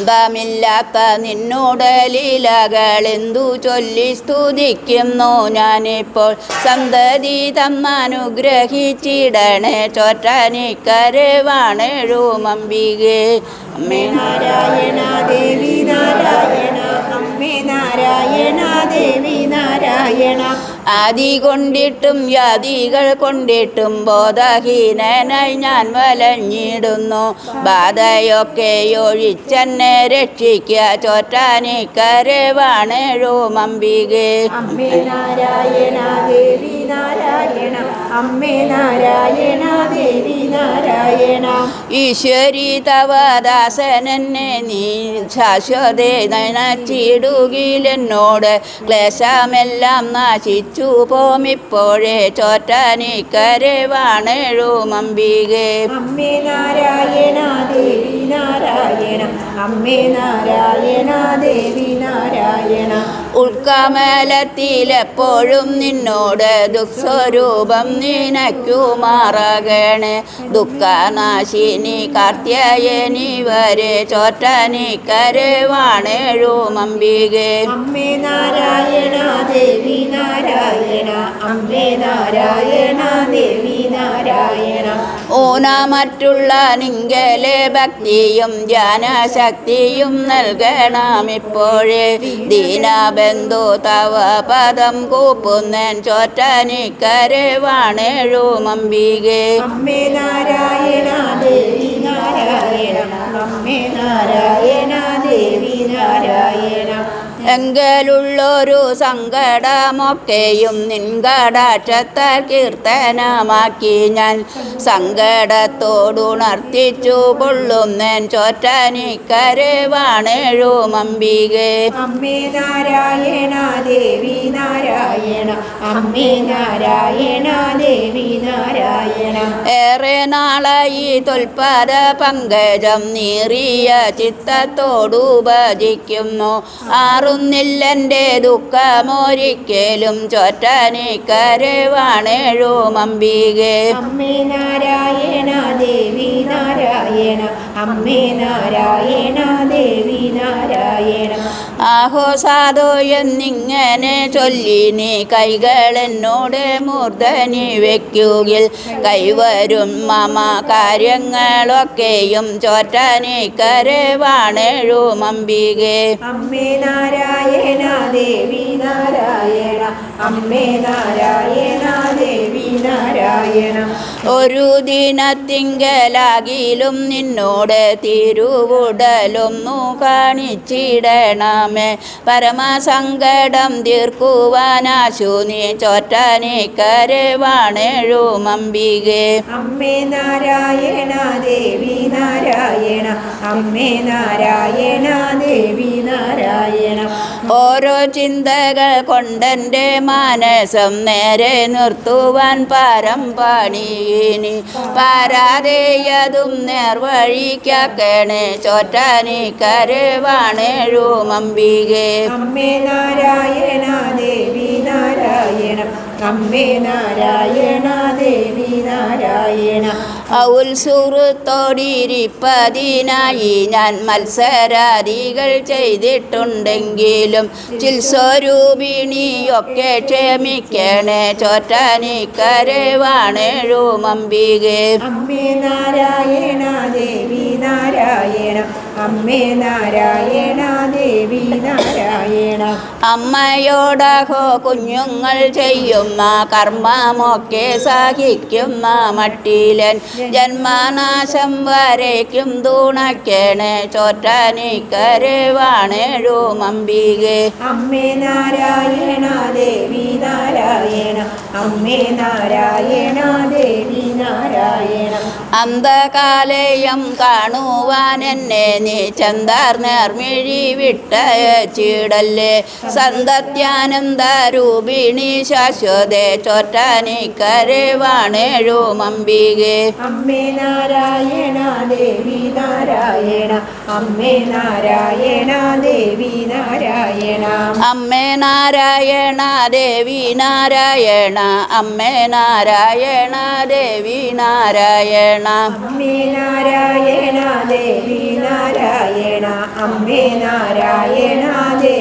അന്തമില്ലാത്ത നിന്നോട് ലീലകളെന്തു ചൊല്ലി സ്തുതിക്കുന്നു ഞാനിപ്പോൾ. സന്തതി തന്നനുഗ്രഹിച്ചിടണേ ചോറ്റാനിക്കരവാണെഴുമമ്പികേ. അമ്മേ നാരായണ ദേവി നാരായണ, അമ്മേ നാരായണ ദേവി നാരായണ. ആദി കൊണ്ടിട്ടും യാദികൾ കൊണ്ടിട്ടും ബോധഹീനനായി ഞാൻ വലഞ്ഞിടുന്നു. ബാധയൊക്കെ ഒഴിച്ചെന്നെ രക്ഷിക്കുക ചോറ്റാനിക്കരവാണെഴുമമ്പികേ. അമ്മേ നാരായണ ദേവി നാരായണ, അമ്മേ നാരായണ ദേവി നാരായണ. ഈശ്വരി തവ ദാസനെന്നെ നീ ശാശ്വതേ നനച്ചിടുകിലെന്നോട് ക്ലേശമെല്ലാം നാശിച്ചു പോമിപ്പോഴേ ചോറ്റാനിക്കരവാണെഴുമമ്പികേ. അമ്മേ നാരായണ ദേവി നാരായണ, അമ്മേ നാരായണ ദേവി നാരായണ. ഉൾക്കമലത്തിലെപ്പോഴും നിന്നോട് ദുഃഖസ്വരൂപം നിനക്കുമാറാകണേ. ദുഃഖനാശിനി കാർത്യായനി വരെ ചോറ്റാനിക്കരവാണെഴുമമ്പികേ. അമ്മേ നാരായണ ദേവി നാരായണ, അമ്മേ നാരായണ ദേവി നാരായണ. ഊനമറ്റുള്ള നിങ്കലെ ഭക്തിയും ധ്യാനശക്തിയും നൽകണമിപ്പോഴേ. ദീനബന്ധു തവ പദം കൂപ്പുന്നൻ ചോറ്റാനിക്കരവാണെഴുമമ്പികേ. അമ്മേ നാരായണ ദേവി നാരായണ, അമ്മേ നാരായണ ദേവി നാരായണ. എങ്കലുള്ളൊരു സങ്കടമൊക്കെയും നിൻകടാക്ഷത്താൽ കീർത്തനമാക്കി ഞാൻ സങ്കടത്തോടുണർത്തിച്ചു കൊള്ളുന്നൻ ചോറ്റാനിക്കരവാണെഴുമമ്പികേ. അമ്മേ നാരായണ ദേവി നാരായണ, അമ്മേ നാരായണ ദേവി നാരായണ. ഏറെ നാളായി തൊൽപദ പങ്കജം നീറിയ ചിത്തത്തോടു ഭജിക്കുന്നു. ആറുന്നില്ലെൻ്റെ ദുഃഖമൊരിക്കലും ചോറ്റാനിക്കരവാണെഴുമമ്പികേ. അമ്മേ നാരായണ ദേവി നാരായണ, അമ്മേ നാരായണ ദേവി നാരായണ. ആഹോ സാധോ എന്നിങ്ങനെ ചൊല്ലി നീ കൈകളെന്നോട് മൂർധനി വയ്ക്കുകിൽ കൈവരും മമ കാര്യങ്ങളൊക്കെയും ചോറ്റാനിക്കരവാണെഴുമമ്പികേ. അമ്മേ നാരായണ ദേവി നാരായണ, അമ്മേ നാരായണ ദേവി നാരായണ. ഒരു ദിനത്തിങ്കലാകിലും നിന്നോട് തിരുവുടലൊന്നു കാണിച്ചിടണമേ. പരമസങ്കടം തീർക്കുവാനാശു നീ ചോറ്റാനിക്കരവാണെഴുമമ്പികേ. അമ്മേ നാരായണ ദേവി നാരായണ, അമ്മേ നാരായണ ദേവി നാരായണ. ഓരോ ചിന്തകൾ കൊണ്ടെൻ്റെ മാനസം നേരെ നിർത്തുവാൻ പാരം പണിയിനി പാരാതെയതും നേർവഴിക്കാക്കണേ ചോറ്റാനിക്കരവാണെഴുമമ്പികേ. അമ്മേ നാരായണ ദേവി നാരായണ, അമ്മേ നാരായണ ദേവി നാരായണ. ഔൽ സുഹൃത്തോടിരിപ്പതിനായി ഞാൻ മത്സരാദികൾ ചെയ്തിട്ടുണ്ടെങ്കിലും ചിൽസ്വരൂപിണിയൊക്കെ ക്ഷമിക്കണേ ചോറ്റാനിക്കരവാണെഴുമമ്പികേ. അമ്മേ നാരായണ ദേവി നാരായണ, അമ്മേ നാരായണ ദേവി നാരായണ. അമ്മയോടഹോ കുഞ്ഞുങ്ങൾ ചെയ്യുന്ന കർമ്മമൊക്കെ സഹിക്കുന്ന മട്ടിലൻ ജന്മനാശം വരയ്ക്കും തുണയ്ക്കണേ ചോറ്റാനിക്കരവാണെഴുമമ്പികേ. അമ്മേ നാരായണ ദേവി നാരായണ, അമ്മേ നാരായണ ദേവി നാരായണ. അന്ധകാലയം കാണുവാൻ എന്നെ നീ ചന്താർ നേർമിഴി വിട്ടയച്ചിടല്ലേ. സന്തത്യാനന്ദ രൂപിണി ശാശ്വതേ ചോറ്റാനിക്കരവാണെഴുമമ്പികേ. അമ്മേ നാരായണ ദേവി നാരായണ, അമ്മേ നാരായണ ദേവി നാരായണ. അമ്മേ നാരായണ ദേവി നാരായണ, അമ്മേ നാരായണ ദേവി നാരായണ. നാരായണ അമ്മേ നാരായണ ദേവി നാരായണ അമ്മേ നാരായണ ദേവി